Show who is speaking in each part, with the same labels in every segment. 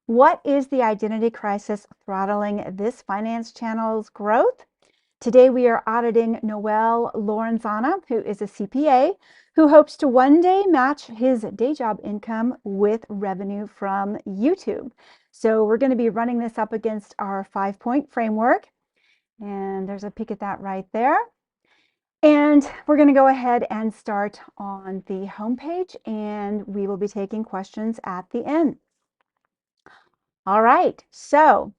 Speaker 1: What is the identity crisis throttling this finance channel's growth? Today we are auditing Noel Lorenzana, who is a CPA, who hopes to one day match his day job income with revenue from YouTube. So we're going to be running this up against our 5-point framework. And there's a peek at that right there. And we're going to go ahead and start on the homepage, and we will be taking questions at the end. All right, so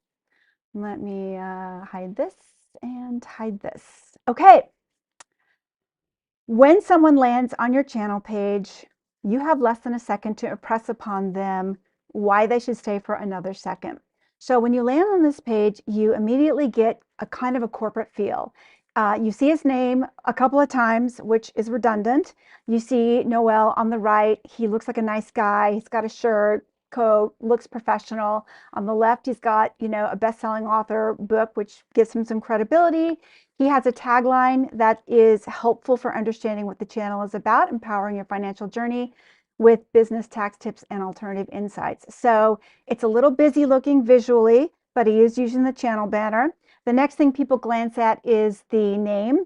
Speaker 1: let me hide this and hide this. Okay. When someone lands on your channel page, you have less than a second to impress upon them why they should stay for another second. So when you land on this page, you immediately get a kind of a corporate feel. You see his name a couple of times, which is redundant. You see Noel on the right. He looks like a nice guy. He's got a shirt, coat, looks professional. On the left, he's got, a best-selling author book, which gives him some credibility. He has a tagline that is helpful for understanding what the channel is about, empowering your financial journey with business tax tips and alternative insights. So it's a little busy looking visually, but he is using the channel banner. The next thing people glance at is the name.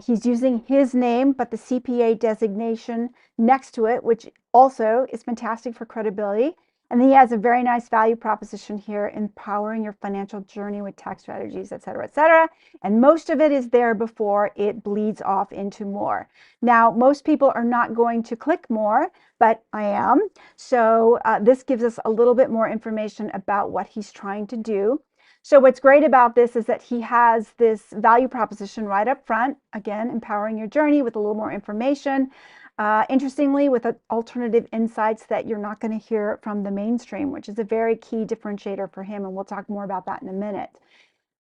Speaker 1: He's using his name, but the CPA designation next to it, which also is fantastic for credibility. And he has a very nice value proposition here, empowering your financial journey with tax strategies, et cetera, et cetera. And most of it is there before it bleeds off into more. Now, most people are not going to click more, but I am. So this gives us a little bit more information about what he's trying to do. So what's great about this is that he has this value proposition right up front, again, empowering your journey with a little more information. Interestingly, with alternative insights that you're not going to hear from the mainstream, which is a very key differentiator for him, and we'll talk more about that in a minute.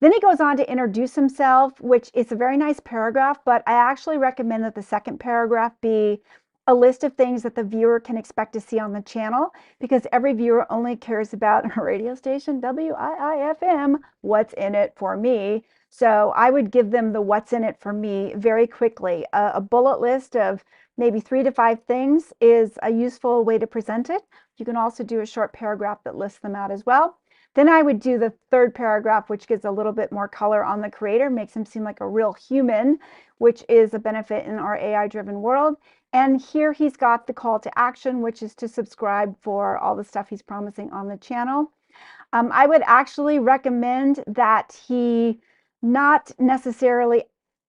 Speaker 1: Then he goes on to introduce himself, which is a very nice paragraph, but I actually recommend that the second paragraph be a list of things that the viewer can expect to see on the channel, because every viewer only cares about a radio station, WIIFM, what's in it for me. So I would give them the what's in it for me very quickly. A bullet list of maybe 3 to 5 things is a useful way to present it. You can also do a short paragraph that lists them out as well. Then I would do the third paragraph, which gives a little bit more color on the creator, makes him seem like a real human, which is a benefit in our AI-driven world. And here he's got the call to action, which is to subscribe for all the stuff he's promising on the channel. I would actually recommend that he not necessarily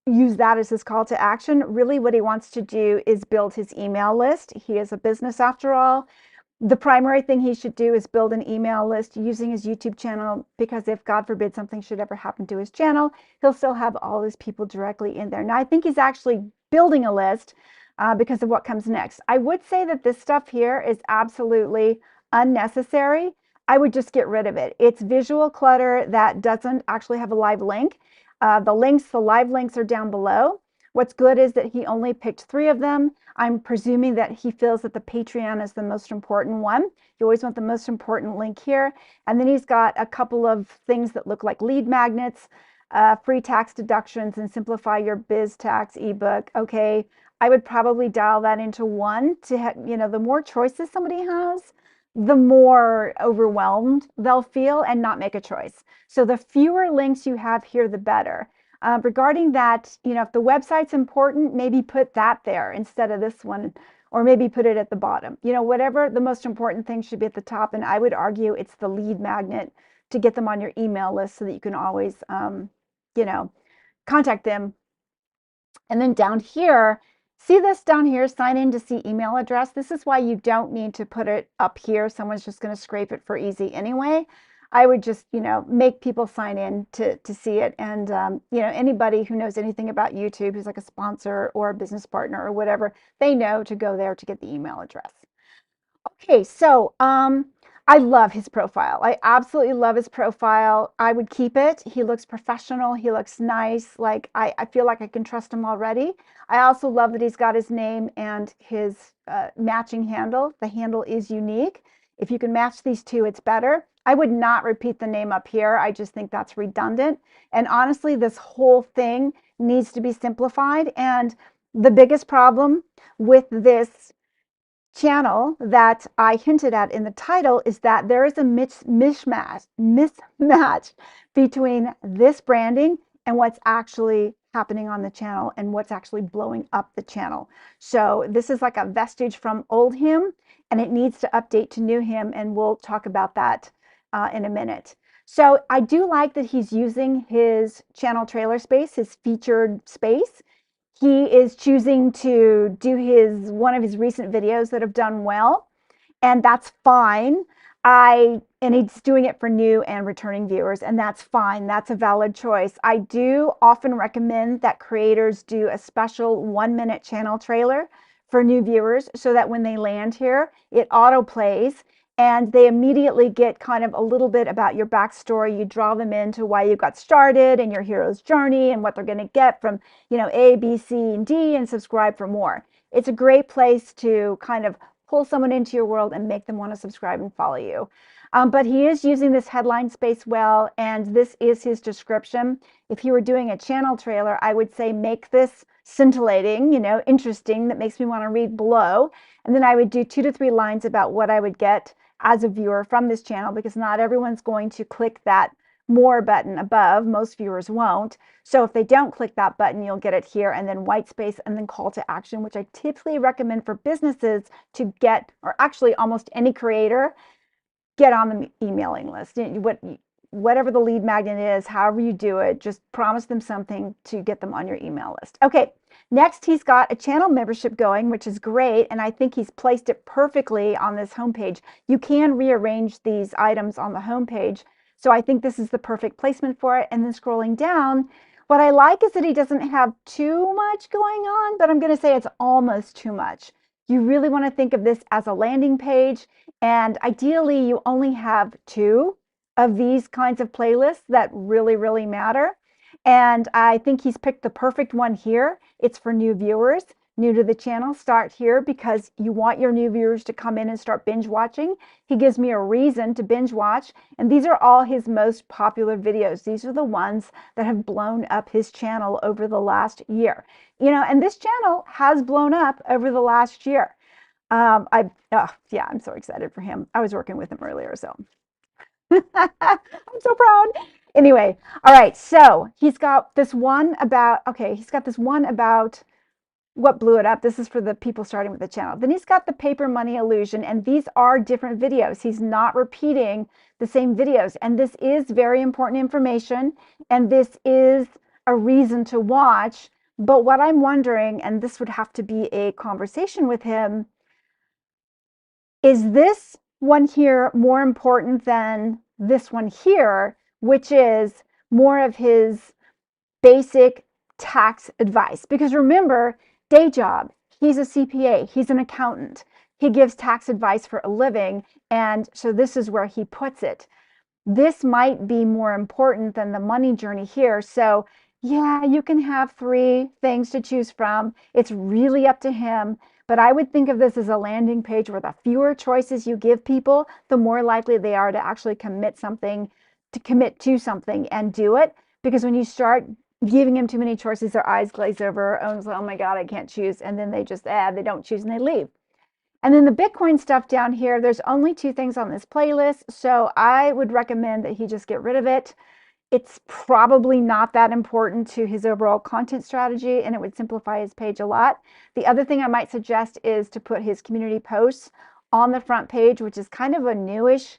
Speaker 1: use that as his call to action. Really what he wants to do is build his email list. He is a business after all. The primary thing he should do is build an email list using his YouTube channel, because if God forbid something should ever happen to his channel, he'll still have all his people directly in there. Now, I think he's actually building a list because of what comes next. I would say that this stuff here is absolutely unnecessary. I would just get rid of it. It's visual clutter that doesn't actually have a live link. The live links are down below. What's good is that he only picked 3 of them. I'm presuming that he feels that the Patreon is the most important one. You always want the most important link here. And then he's got a couple of things that look like lead magnets, free tax deductions, and simplify your biz tax ebook. Okay, I would probably dial that into 1 to, the more choices somebody has, the more overwhelmed they'll feel and not make a choice. So the fewer links you have here, the better. Regarding that, if the website's important, maybe put that there instead of this one, or maybe put it at the bottom. Whatever the most important thing should be at the top. And I would argue it's the lead magnet to get them on your email list so that you can always, contact them. And then down here, see this down here, sign in to see email address. This is why you don't need to put it up here. Someone's just going to scrape it for easy anyway. I would just, make people sign in to see it. And, anybody who knows anything about YouTube, who's like a sponsor or a business partner or whatever, they know to go there to get the email address. Okay, so I love his profile. I absolutely love his profile. I would keep it. He looks professional. He looks nice. Like I feel like I can trust him already. I also love that he's got his name and his matching handle. The handle is unique. If you can match these 2, it's better. I would not repeat the name up here. I just think that's redundant. And honestly, this whole thing needs to be simplified. And the biggest problem with this channel that I hinted at in the title is that there is a mismatch between this branding and what's actually happening on the channel and what's actually blowing up the channel. So this is like a vestige from old him, and it needs to update to new him, and we'll talk about that in a minute. So I do like that he's using his channel trailer space, his featured space. He is choosing to do one of his recent videos that have done well, and that's fine. And he's doing it for new and returning viewers, and that's fine. That's a valid choice. I do often recommend that creators do a special 1-minute channel trailer for new viewers so that when they land here, it auto plays and they immediately get kind of a little bit about your backstory. You draw them into why you got started and your hero's journey and what they're going to get from, A, B, C, and D, and subscribe for more. It's a great place to kind of pull someone into your world and make them want to subscribe and follow you. But he is using this headline space well, and this is his description. If you were doing a channel trailer, I would say make this scintillating, interesting, that makes me want to read below. And then I would do 2 to 3 lines about what I would get as a viewer from this channel, because not everyone's going to click that more button above. Most viewers won't. So if they don't click that button, you'll get it here, and then white space, and then call to action, which I typically recommend for businesses to get, or actually almost any creator, get on the emailing list. Whatever the lead magnet is, however you do it, just promise them something to get them on your email list. Okay, next he's got a channel membership going, which is great, and I think he's placed it perfectly on this homepage. You can rearrange these items on the homepage, so I think this is the perfect placement for it. And then scrolling down, what I like is that he doesn't have too much going on, but I'm going to say it's almost too much. You really want to think of this as a landing page, and ideally you only have 2 of these kinds of playlists that really, really matter. And I think he's picked the perfect one here. It's for new viewers, new to the channel. Start here because you want your new viewers to come in and start binge watching. He gives me a reason to binge watch. And these are all his most popular videos. These are the ones that have blown up his channel over the last year. And this channel has blown up over the last year. Yeah, I'm so excited for him. I was working with him earlier, so I'm so proud. Anyway, all right, so he's got this one about, what blew it up. This is for the people starting with the channel. Then he's got the paper money illusion, and these are different videos. He's not repeating the same videos, and this is very important information, and this is a reason to watch. But what I'm wondering, and this would have to be a conversation with him, is this one here more important than this one here, which is more of his basic tax advice? Because remember, day job, he's a CPA, he's an accountant, he gives tax advice for a living, and so this is where he puts it. This might be more important than the money journey here. So yeah, you can have 3 things to choose from. It's really up to him. But I would think of this as a landing page where the fewer choices you give people, the more likely they are to actually commit to something and do it. Because when you start giving them too many choices, their eyes glaze over. Oh my God, I can't choose. And then they just, they don't choose and they leave. And then the Bitcoin stuff down here, there's only 2 things on this playlist, so I would recommend that he just get rid of it. It's probably not that important to his overall content strategy, and it would simplify his page a lot. The other thing I might suggest is to put his community posts on the front page, which is kind of a newish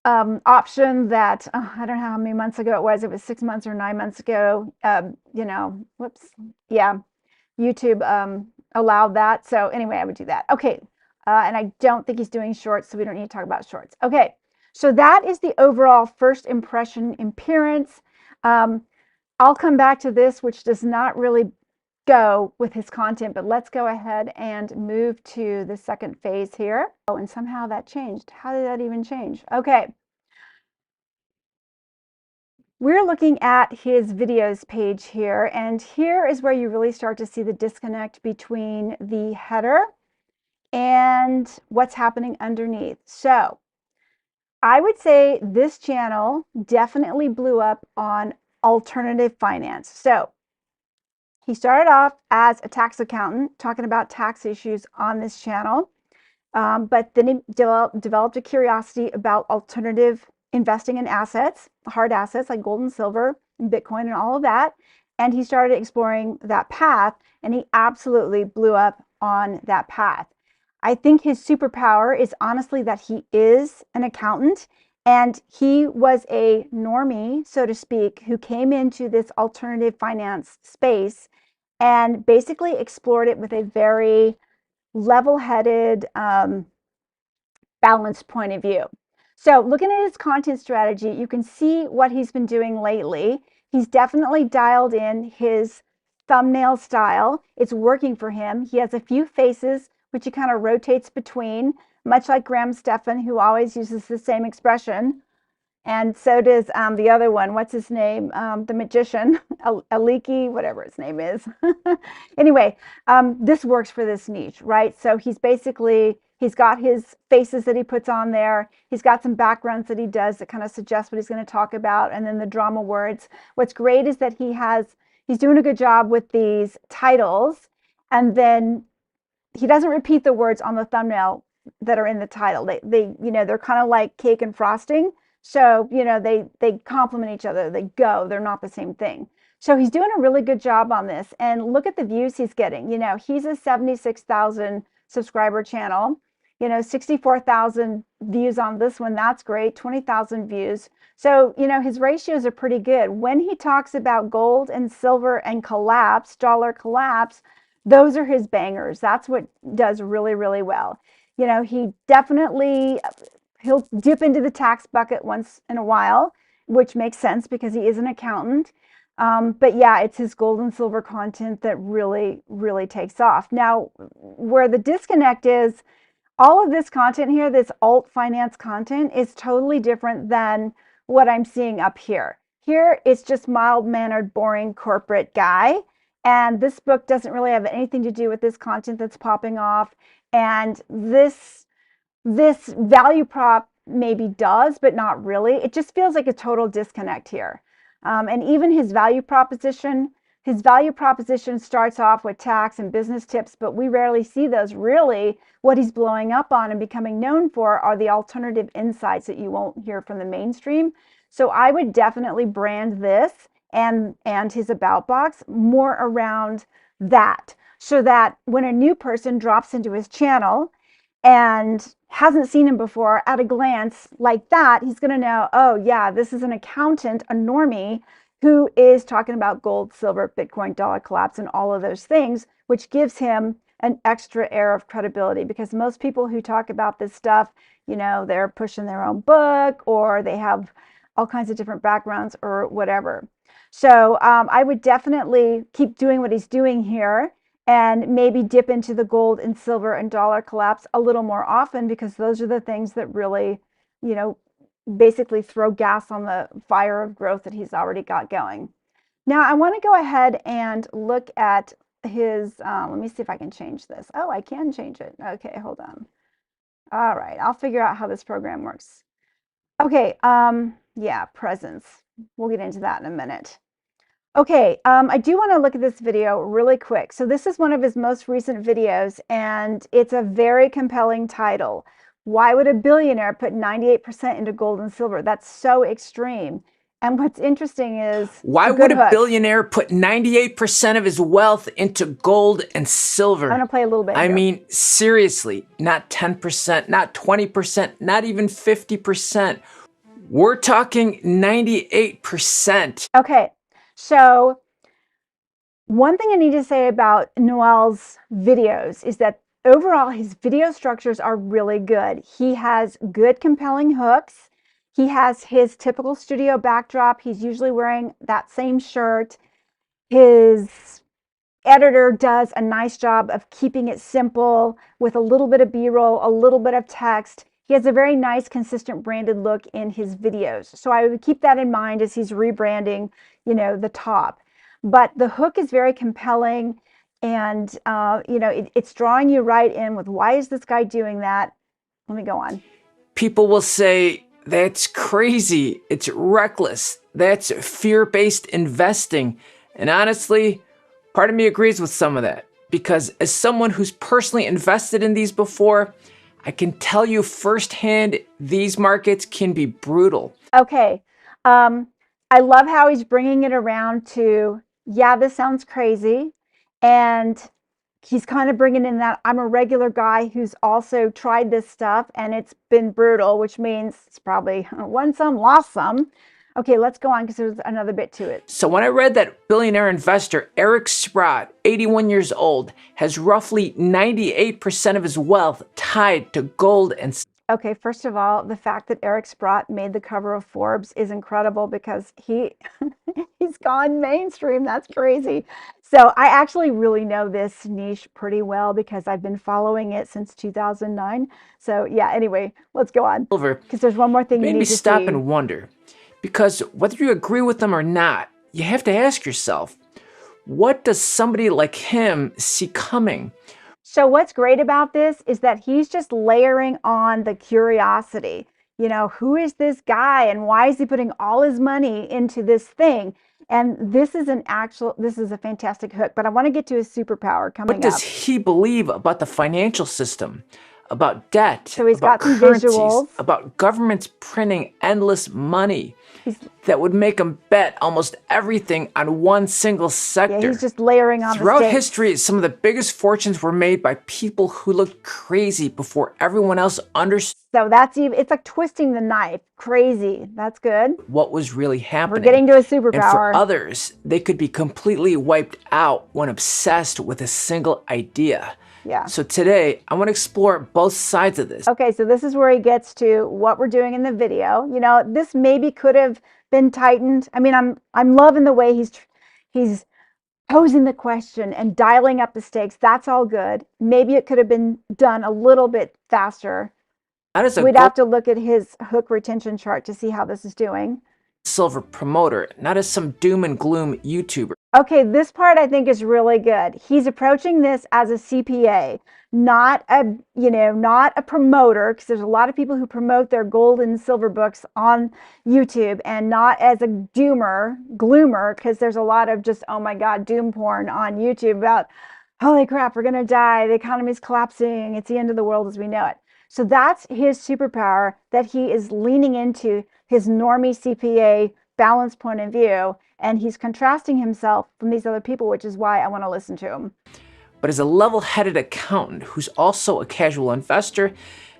Speaker 1: option that I don't know how many months ago it was. It was 6 months or 9 months ago. Whoops. Yeah, YouTube allowed that. So anyway, I would do that. Okay. And I don't think he's doing shorts, so we don't need to talk about shorts. Okay. So that is the overall first impression appearance. I'll come back to this, which does not really go with his content, but let's go ahead and move to the second phase here. Oh, and somehow that changed. How did that even change? Okay. We're looking at his videos page here, and here is where you really start to see the disconnect between the header and what's happening underneath. So I would say this channel definitely blew up on alternative finance. So he started off as a tax accountant talking about tax issues on this channel. But then he developed a curiosity about alternative investing in assets, hard assets like gold and silver and Bitcoin and all of that. And he started exploring that path, and he absolutely blew up on that path. I think his superpower is honestly that he is an accountant, and he was a normie, so to speak, who came into this alternative finance space and basically explored it with a very level-headed, balanced point of view. So looking at his content strategy, you can see what he's been doing lately. He's definitely dialed in his thumbnail style. It's working for him. He has a few faces, which he kind of rotates between, much like Graham Stephan, who always uses the same expression. And so does the other one. What's his name? The magician, Aliki, whatever his name is. Anyway, this works for this niche, right? So he's got his faces that he puts on there. He's got some backgrounds that he does that kind of suggest what he's going to talk about, and then the drama words. What's great is that he's doing a good job with these titles, and then he doesn't repeat the words on the thumbnail that are in the title. They're kind of like cake and frosting. So, they complement each other. They're not the same thing. So he's doing a really good job on this. And look at the views he's getting. He's a 76,000 subscriber channel, 64,000 views on this one. That's great. 20,000 views. So, his ratios are pretty good. When he talks about gold and silver and dollar collapse, those are his bangers. That's what does really, really well. He definitely, he'll dip into the tax bucket once in a while, which makes sense because he is an accountant. But yeah, it's his gold and silver content that really, really takes off. Now, where the disconnect is, all of this content here, this alt finance content, is totally different than what I'm seeing up here. Here, it's just mild-mannered, boring corporate guy. And this book doesn't really have anything to do with this content that's popping off. And this value prop maybe does, but not really. It just feels like a total disconnect here. And even his value proposition starts off with tax and business tips, but we rarely see those. Really, what he's blowing up on and becoming known for are the alternative insights that you won't hear from the mainstream. So I would definitely brand this and his about box more around that, so that when a new person drops into his channel and hasn't seen him before, at a glance like that, he's going to know, oh yeah, this is an accountant, a normie, who is talking about gold, silver, Bitcoin, dollar collapse, and all of those things, which gives him an extra air of credibility. Because most people who talk about this stuff, they're pushing their own book, or they have all kinds of different backgrounds or whatever. So I would definitely keep doing what he's doing here, and maybe dip into the gold and silver and dollar collapse a little more often, because those are the things that really, basically throw gas on the fire of growth that he's already got going. Now, I want to go ahead and look at his, let me see if I can change this. Oh, I can change it. Okay, hold on. All right, I'll figure out how this program works. Okay, yeah, presence. We'll get into that in a minute. Okay, I do want to look at this video really quick. So this is one of his most recent videos, and it's a very compelling title. Why would a billionaire put 98% into gold and silver? That's so extreme. And what's interesting is,
Speaker 2: why would a billionaire put 98% of his wealth into gold and silver?
Speaker 1: I'm going to play a little bit
Speaker 2: I
Speaker 1: here.
Speaker 2: mean, seriously, not 10%, not 20%, not even 50%. We're talking 98%.
Speaker 1: Okay, so one thing I need to say about Noel's videos is that overall his video structures are really good. He has good, compelling hooks. He has his typical studio backdrop. He's usually wearing that same shirt. His editor does a nice job of keeping it simple with a little bit of B-roll, a little bit of text. He has a very nice, consistent branded look in his videos. So I would keep that in mind as he's rebranding, the top. But the hook is very compelling, and it's drawing you right in with, why is this guy doing that? Let me go on.
Speaker 2: People will say, that's crazy. It's reckless. That's fear-based investing. And honestly, part of me agrees with some of that, because as someone who's personally invested in these before, I can tell you firsthand, these markets can be brutal.
Speaker 1: Okay. I love how he's bringing it around to, yeah, this sounds crazy. And he's kind of bringing in that I'm a regular guy who's also tried this stuff and it's been brutal, which means it's probably won some, lost some. Okay, let's go on because there's another bit to it.
Speaker 2: So when I read that billionaire investor Eric Sprott, 81 years old, has roughly 98% of his wealth tied to gold and
Speaker 1: Okay, first of all, the fact that Eric Sprott made the cover of Forbes is incredible because he's gone mainstream. That's crazy. So I actually really know this niche pretty well because I've been following it since 2009. So yeah, anyway, let's go on
Speaker 2: silver,
Speaker 1: because there's one more thing you
Speaker 2: made me
Speaker 1: need to
Speaker 2: stop
Speaker 1: see.
Speaker 2: and wonder. Because whether you agree with them or not, you have to ask yourself, what does somebody like him see coming?
Speaker 1: So what's great about this is that he's just layering on the curiosity. You know, who is this guy and why is he putting all his money into this thing? And this is a fantastic hook, but I want to get to his superpower coming
Speaker 2: What does
Speaker 1: up.
Speaker 2: he believe about the financial system, about debt,
Speaker 1: So he's
Speaker 2: about
Speaker 1: got some
Speaker 2: currencies,
Speaker 1: visuals.
Speaker 2: about governments printing endless money
Speaker 1: He's,
Speaker 2: that would make him bet almost everything on one single
Speaker 1: yeah,
Speaker 2: sector?
Speaker 1: he's just layering on the
Speaker 2: Throughout
Speaker 1: stakes.
Speaker 2: history, some of the biggest fortunes were made by people who looked crazy before everyone else understood
Speaker 1: So that's even, it's like twisting the knife. Crazy. That's good.
Speaker 2: what was really happening.
Speaker 1: We're getting to a
Speaker 2: And for
Speaker 1: superpower.
Speaker 2: others, they could be completely wiped out when obsessed with a single idea.
Speaker 1: Yeah.
Speaker 2: So today, I want to explore both sides of this.
Speaker 1: Okay, so this is where he gets to what we're doing in the video. You know, this maybe could have been tightened. I mean, I'm loving the way he's posing the question and dialing up the stakes. That's all good. Maybe it could have been done a little bit faster.
Speaker 2: Not as a
Speaker 1: We'd
Speaker 2: gold
Speaker 1: have to look at his hook retention chart to see how this is doing.
Speaker 2: silver promoter, not as some doom and gloom YouTuber.
Speaker 1: Okay, this part I think is really good. He's approaching this as a CPA, not a promoter, because there's a lot of people who promote their gold and silver books on YouTube, and not as a gloomer, because there's a lot of just, oh my God, doom porn on YouTube about, holy crap, we're gonna die, the economy's collapsing, it's the end of the world as we know it. So that's his superpower that he is leaning into his normie CPA balance point of view, and he's contrasting himself from these other people, which is why I want to listen to him.
Speaker 2: But as a level-headed accountant who's also a casual investor,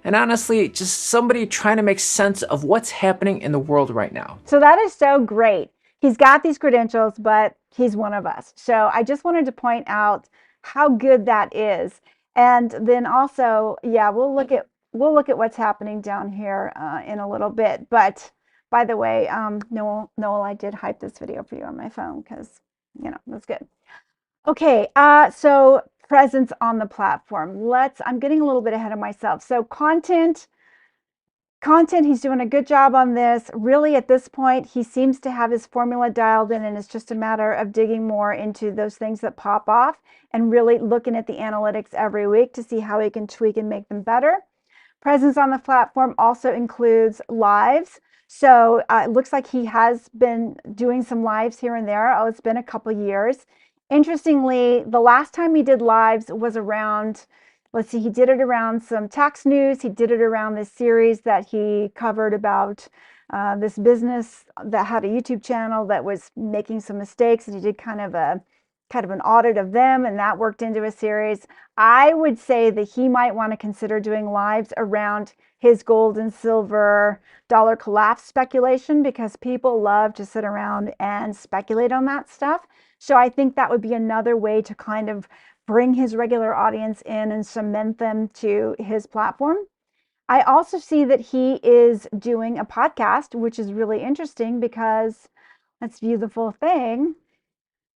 Speaker 2: and honestly, just somebody trying to make sense of what's happening in the world right now.
Speaker 1: So that is so great. He's got these credentials, but he's one of us. So I just wanted to point out how good that is. And then also, yeah, we'll look at what's happening down here in a little bit. But by the way, Noel, I did hype this video for you on my phone because, that's good. Okay, so presence on the platform. I'm getting a little bit ahead of myself. So content, he's doing a good job on this. Really, at this point, he seems to have his formula dialed in, and it's just a matter of digging more into those things that pop off and really looking at the analytics every week to see how he can tweak and make them better. Presence on the platform also includes lives. So it looks like he has been doing some lives here and there. Oh, it's been a couple years. Interestingly, the last time he did lives was around, let's see, he did it around some tax news. He did it around this series that he covered about this business that had a YouTube channel that was making some mistakes, and he did kind of an audit of them, and that worked into a series. I would say that he might want to consider doing lives around his gold and silver dollar collapse speculation, because people love to sit around and speculate on that stuff. So I think that would be another way to kind of bring his regular audience in and cement them to his platform. I also see that he is doing a podcast, which is really interesting because let's view the full thing.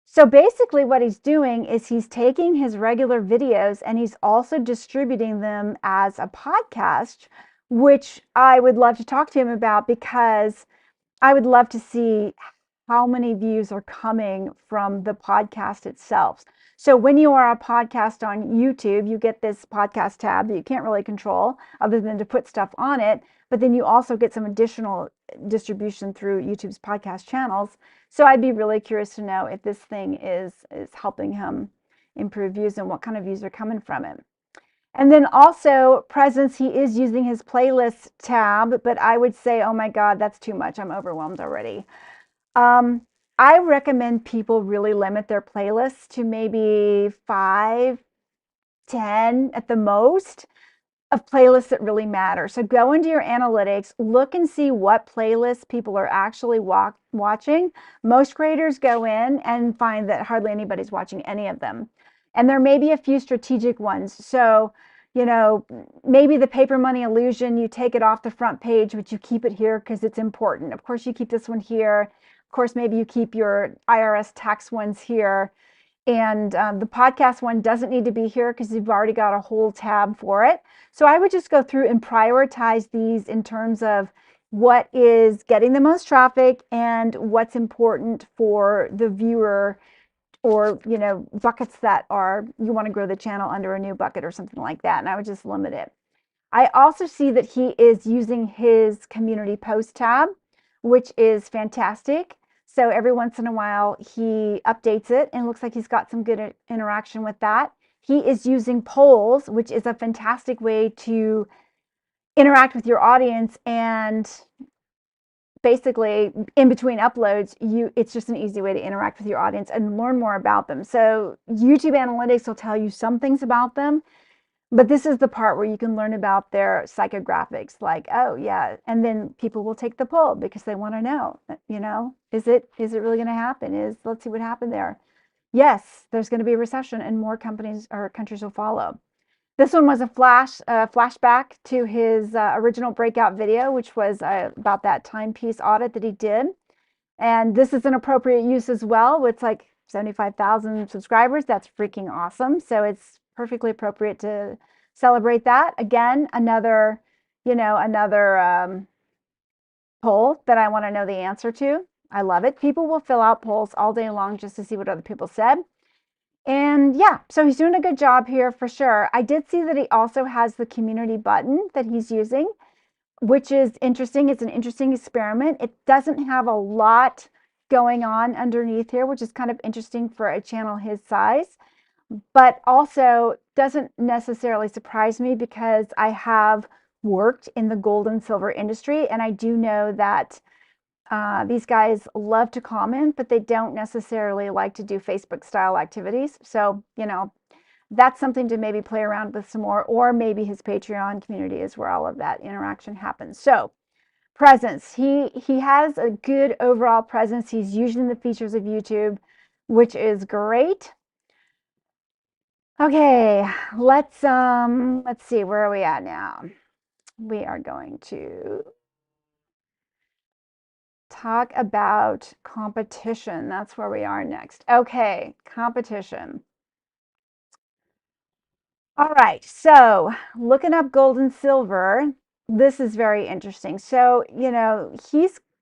Speaker 1: So basically what he's doing is he's taking his regular videos and he's also distributing them as a podcast, which I would love to talk to him about, because I would love to see how many views are coming from the podcast itself. So when you are a podcast on YouTube, you get this podcast tab that you can't really control other than to put stuff on it. But then you also get some additional distribution through YouTube's podcast channels. So I'd be really curious to know if this thing is helping him improve views and what kind of views are coming from it. And then also presence, he is using his playlist tab, but I would say, oh my God, that's too much. I'm overwhelmed already. Um, I recommend people really limit their playlists to maybe 5, 10 at the most of playlists that really matter. So go into your analytics, look and see what playlists people are actually watching. Most creators go in and find that hardly anybody's watching any of them. And there may be a few strategic ones. So, you know, maybe the paper money illusion, you take it off the front page, but you keep it here because it's important. Of course, you keep this one here. Of course, maybe you keep your IRS tax ones here. And the podcast one doesn't need to be here because you've already got a whole tab for it. So I would just go through and prioritize these in terms of what is getting the most traffic and what's important for the viewer, or, you know, buckets that are, you want to grow the channel under a new bucket or something like that. And I would just limit it. I also see that he is using his community post tab, which is fantastic. So every once in a while he updates it and it looks like he's got some good interaction with that. He is using polls, which is a fantastic way to interact with your audience, and basically in between uploads, it's just an easy way to interact with your audience and learn more about them. So YouTube analytics will tell you some things about them, but this is the part where you can learn about their psychographics, like, oh yeah, and then people will take the poll because they want to know, you know, is it really going to happen? Let's see what happened there. Yes, there's going to be a recession and more companies or countries will follow. This one was a flashback to his original breakout video, which was about that timepiece audit that he did. And this is an appropriate use as well. It's like 75,000 subscribers. That's freaking awesome. So it's perfectly appropriate to celebrate that. Again, another, you know, another poll that I want to know the answer to. I love it. People will fill out polls all day long just to see what other people said. And yeah, so he's doing a good job here for sure. I did see that he also has the community button that he's using, which is interesting. It's an interesting experiment. It doesn't have a lot going on underneath here, which is kind of interesting for a channel his size, but also doesn't necessarily surprise me because I have worked in the gold and silver industry, and I do know that these guys love to comment, but they don't necessarily like to do Facebook style activities. So, you know, that's something to maybe play around with some more, or maybe his Patreon community is where all of that interaction happens. So presence, he has a good overall presence. He's using the features of YouTube, which is great. Okay, let's see, where are we at now? We are going to talk about competition. That's where we are next. Okay, competition. All right, so looking up gold and silver, this is very interesting. So, you know,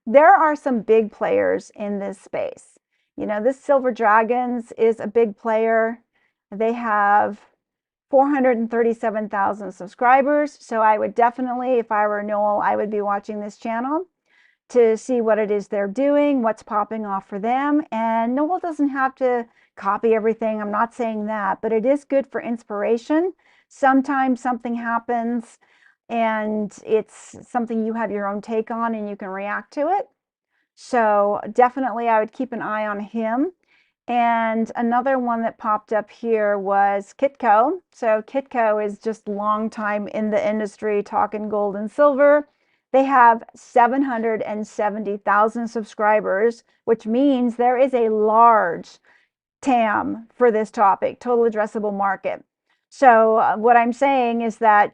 Speaker 1: there are some big players in this space. You know, this Silver Dragons is a big player. They have 437,000 subscribers. So I would definitely, if I were Noel, I would be watching this channel to see what it is they're doing, what's popping off for them. And Noel doesn't have to copy everything. I'm not saying that, but it is good for inspiration. Sometimes something happens and it's something you have your own take on and you can react to it. So definitely I would keep an eye on him. And another one that popped up here was Kitco. So Kitco is just long time in the industry talking gold and silver. They have 770,000 subscribers, which means there is a large TAM for this topic, total addressable market. So what I'm saying is that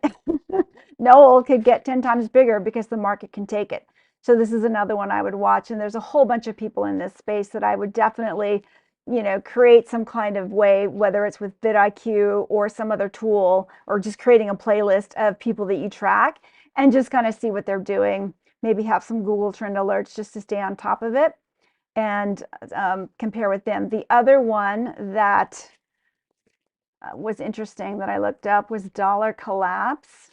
Speaker 1: Noel could get 10 times bigger because the market can take it. So this is another one I would watch. And there's a whole bunch of people in this space that I would definitely, you know, create some kind of way, whether it's with vidIQ or some other tool, or just creating a playlist of people that you track and just kind of see what they're doing. Maybe have some Google trend alerts just to stay on top of it and compare with them. The other one that was interesting that I looked up was dollar collapse,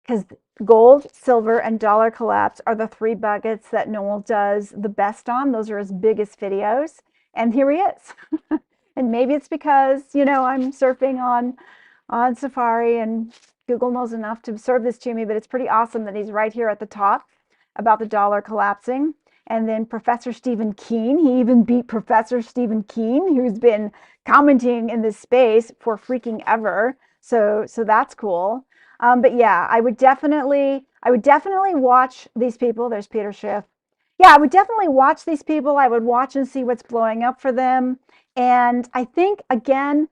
Speaker 1: because gold, silver, and dollar collapse are the three buckets that Noel does the best on. Those are his biggest videos. And here he is. And maybe it's because, you know, I'm surfing on on Safari, and Google knows enough to serve this to me, but it's pretty awesome that he's right here at the top about the dollar collapsing. And then Professor Stephen Keen, he even beat Professor Stephen Keen, who's been commenting in this space for freaking ever. So that's cool. But yeah, I would definitely watch these people. There's Peter Schiff. Yeah, I would definitely watch these people. I would watch and see what's blowing up for them. And I think, again,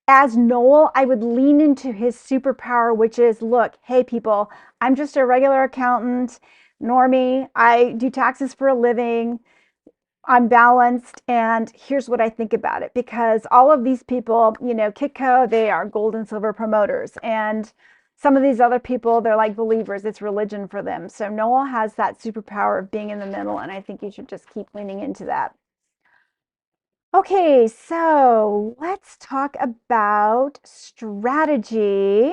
Speaker 1: as Noel, I would lean into his superpower, which is, look, hey, people, I'm just a regular accountant, Normie. I do taxes for a living. I'm balanced, and here's what I think about it. Because all of these people, Kitco, they are gold and silver promoters. And some of these other people, they're like believers. It's religion for them. So Noel has that superpower of being in the middle, and I think you should just keep leaning into that. Okay, so let's talk about strategy.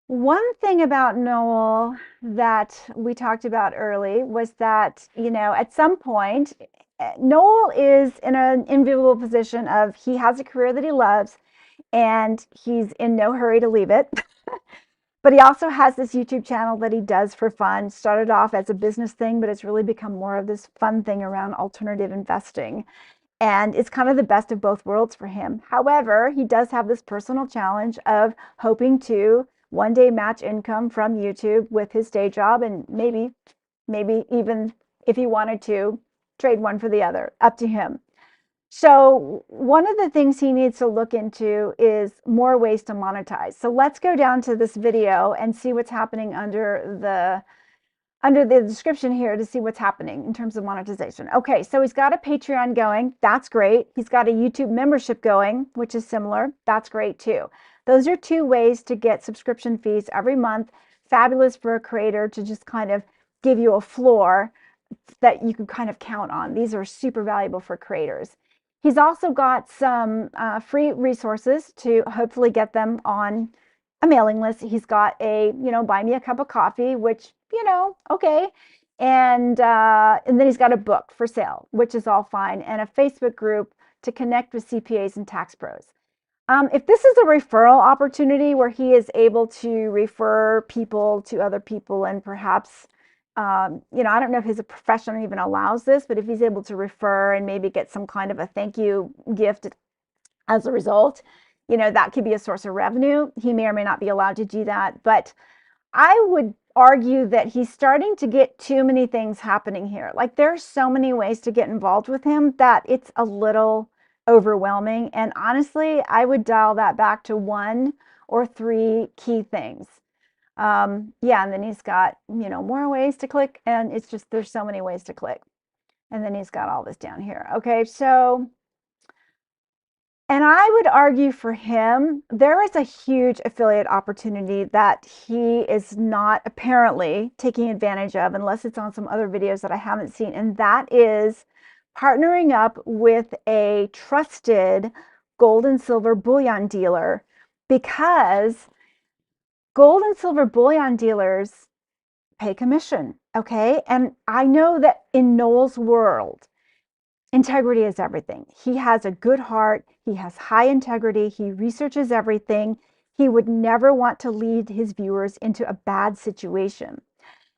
Speaker 1: One thing about Noel that we talked about early was that, at some point, Noel is in an enviable position of he has a career that he loves and he's in no hurry to leave it. But he also has this YouTube channel that he does for fun. Started off as a business thing, but it's really become more of this fun thing around alternative investing. And it's kind of the best of both worlds for him. However, he does have this personal challenge of hoping to one day match income from YouTube with his day job, and maybe even if he wanted to trade one for the other, up to him. So one of the things he needs to look into is more ways to monetize. So let's go down to this video and see what's happening under the description here to see what's happening in terms of monetization. Okay, so he's got a Patreon going. That's great. He's got a YouTube membership going, which is similar. That's great too. Those are two ways to get subscription fees every month. Fabulous for a creator to just kind of give you a floor that you can kind of count on. These are super valuable for creators. He's also got some free resources to hopefully get them on a mailing list. He's got buy me a cup of coffee, which, okay. And then he's got a book for sale, which is all fine, and a Facebook group to connect with CPAs and tax pros. If this is a referral opportunity where he is able to refer people to other people and perhaps, I don't know if his profession even allows this, but if he's able to refer and maybe get some kind of a thank you gift as a result, that could be a source of revenue. He may or may not be allowed to do that, but I would argue that he's starting to get too many things happening here. Like there's so many ways to get involved with him that it's a little overwhelming. And honestly, I would dial that back to one or three key things. Yeah, and then he's got, more ways to click, and it's just there's so many ways to click. And then he's got all this down here. Okay, so and I would argue for him, there is a huge affiliate opportunity that he is not apparently taking advantage of unless it's on some other videos that I haven't seen. And that is partnering up with a trusted gold and silver bullion dealer, because gold and silver bullion dealers pay commission. Okay. And I know that in Noel's world, integrity is everything. He has a good heart. He has high integrity. He researches everything. He would never want to lead his viewers into a bad situation.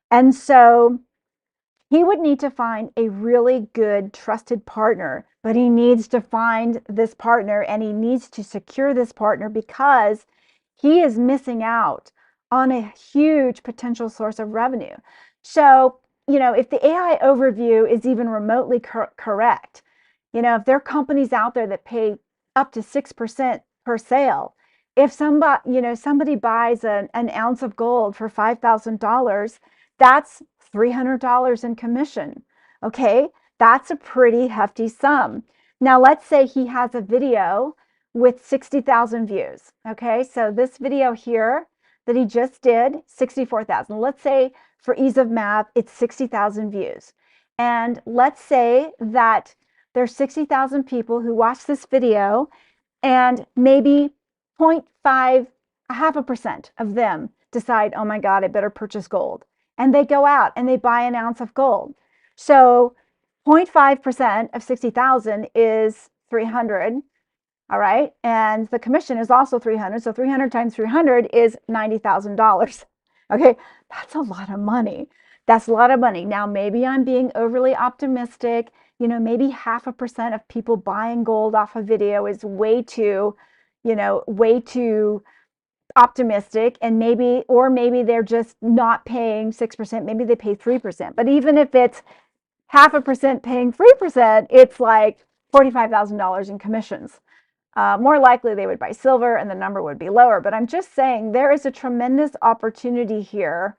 Speaker 1: And so he would need to find a really good, trusted partner, but he needs to find this partner and he needs to secure this partner because he is missing out on a huge potential source of revenue. So, if the AI overview is even remotely correct, if there are companies out there that pay up to 6% per sale, if somebody buys an ounce of gold for $5,000, that's $300 in commission. Okay, that's a pretty hefty sum. Now, let's say he has a video with 60,000 views. Okay, so this video here that he just did, 64,000. Let's say for ease of math, it's 60,000 views. And let's say that there's 60,000 people who watch this video, and maybe zero point 0.5, a half a percent of them decide, oh my God, I better purchase gold. And they go out and they buy an ounce of gold. So 0.5% of 60,000 is 300. All right. And the commission is also 300. So 300 times 300 is $90,000. Okay. That's a lot of money. That's a lot of money. Now, maybe I'm being overly optimistic. Maybe 0.5% of people buying gold off a video is way too, way too optimistic. And maybe they're just not paying 6%. Maybe they pay 3%. But even if it's 0.5% paying 3%, it's like $45,000 in commissions. More likely they would buy silver and the number would be lower. But I'm just saying there is a tremendous opportunity here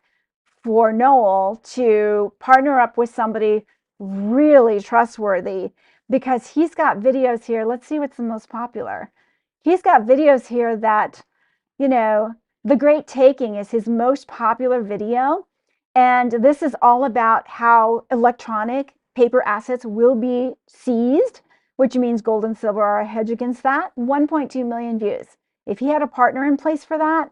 Speaker 1: for Noel to partner up with somebody really trustworthy, because he's got videos here. Let's see what's the most popular. He's got videos here that, you know, The Great Taking is his most popular video. And this is all about how electronic paper assets will be seized, which means gold and silver are a hedge against that. 1.2 million views. If he had a partner in place for that,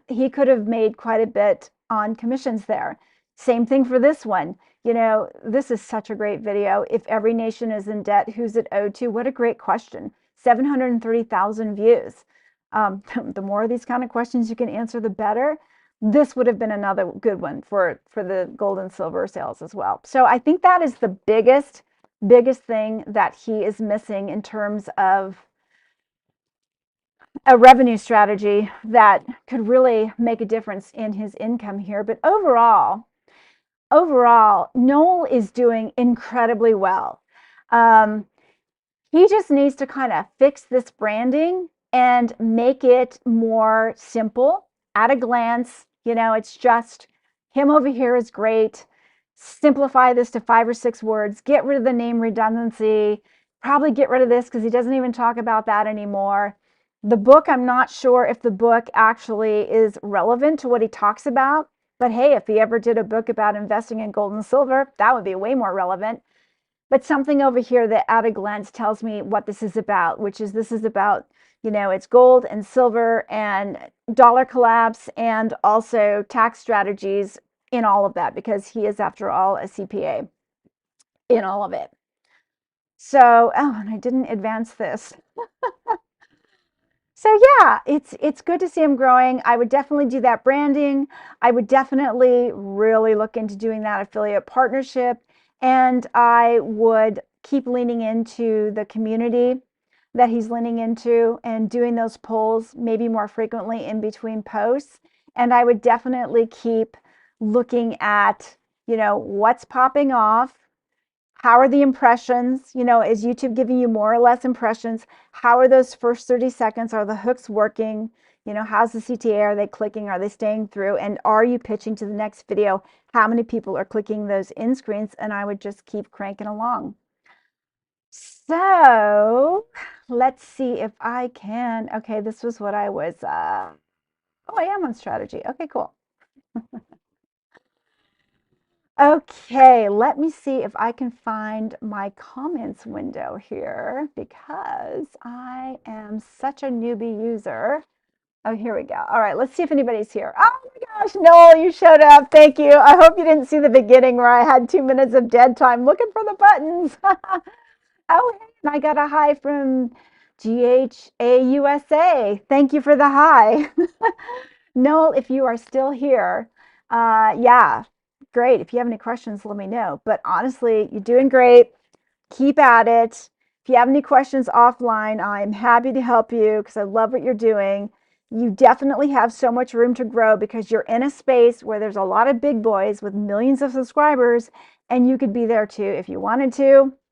Speaker 1: he could have made quite a bit on commissions there. Same thing for this one. This is such a great video. If every nation is in debt, who's it owed to? What a great question. 730,000 views. The more of these kind of questions you can answer, the better. This would have been another good one for the gold and silver sales as well. So I think that is the biggest thing that he is missing in terms of a revenue strategy that could really make a difference in his income here. But overall, Noel is doing incredibly well. He just needs to kind of fix this branding and make it more simple at a glance. It's just him over here is great. Simplify this to 5 or 6 words. Get rid of the name redundancy. Probably get rid of this because he doesn't even talk about that anymore. The book, I'm not sure if the book actually is relevant to what he talks about. But hey, if he ever did a book about investing in gold and silver, that would be way more relevant. But something over here that at a glance tells me what this is about, which is this is about, it's gold and silver and dollar collapse and also tax strategies in all of that, because he is, after all, a CPA in all of it. So, and I didn't advance this. So yeah, it's good to see him growing. I would definitely do that branding. I would definitely really look into doing that affiliate partnership. And I would keep leaning into the community that he's leaning into and doing those polls maybe more frequently in between posts. And I would definitely keep looking at, what's popping off. How are the impressions? Is YouTube giving you more or less impressions? How are those first 30 seconds? Are the hooks working? How's the CTA? Are they clicking? Are they staying through? And are you pitching to the next video? How many people are clicking those in screens? And I would just keep cranking along. So let's see if I can. Okay, this was what I was. Oh, I am on strategy. Okay, cool. Okay, let me see if I can find my comments window here, because I am such a newbie user. Oh, here we go. All right, let's see if anybody's here. Oh my gosh, Noel, you showed up. Thank you. I hope you didn't see the beginning where I had 2 minutes of dead time looking for the buttons. Oh, hey, and I got a hi from GHA USA. Thank you for the hi. Noel, if you are still here, yeah, great. If you have any questions, let me know. But honestly, you're doing great. Keep at it. If you have any questions offline, I'm happy to help you because I love what you're doing. You definitely have so much room to grow because you're in a space where there's a lot of big boys with millions of subscribers, and you could be there too if you wanted to.